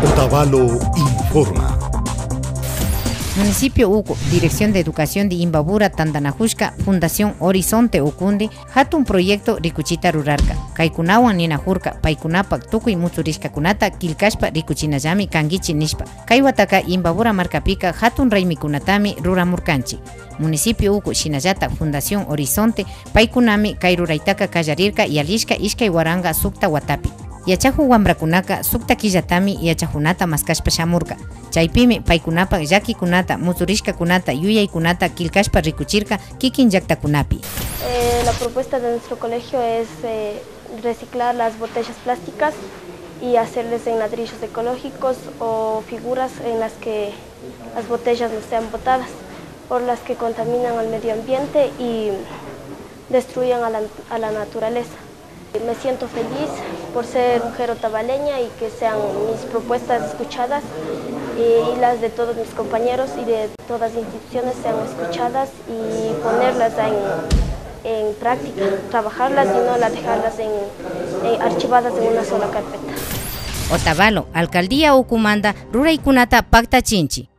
Otavalo informa. Municipio Uku, Dirección de Educación de Imbabura, Tandanajushka, Fundación Horizonte Ukundi, hatun proyecto Rikuchita Rurarka. Kaikunawan ninajurka, Paikunapak Tukuy Muturishka Kunata, Kilkashpa Rikuchinayami Kangichi Nishpa. Kaiwataka Imbabura Marcapika, hatun Raimikunatami Ruramurkanchi. Municipio Uku, Shinayata, Fundación Horizonte, Paikunami, Kairuraitaka Kayarirka y Alishka Ishkay Waranga Sukta Watapi. Yachahu wambrakunaka sukta killatami yachajunata maskashpa shamurka. Chaypimi paikunapa llakikunata, muturishkakunata, yuyaykunata kilkashpa rikuchirka kikin llaktakunapi. La propuesta de nuestro colegio es reciclar las botellas plásticas y hacerles en ladrillos ecológicos o figuras en las que las botellas no sean botadas, por las que contaminan al medio ambiente y destruyen a la naturaleza. Me siento feliz por ser mujer otavaleña y que sean mis propuestas escuchadas y las de todos mis compañeros y de todas las instituciones sean escuchadas y ponerlas en práctica, trabajarlas y no las dejarlas archivadas en una sola carpeta. Otavalo, Alcaldía Ukumanda, Ruraykunata Pacta Chinchi.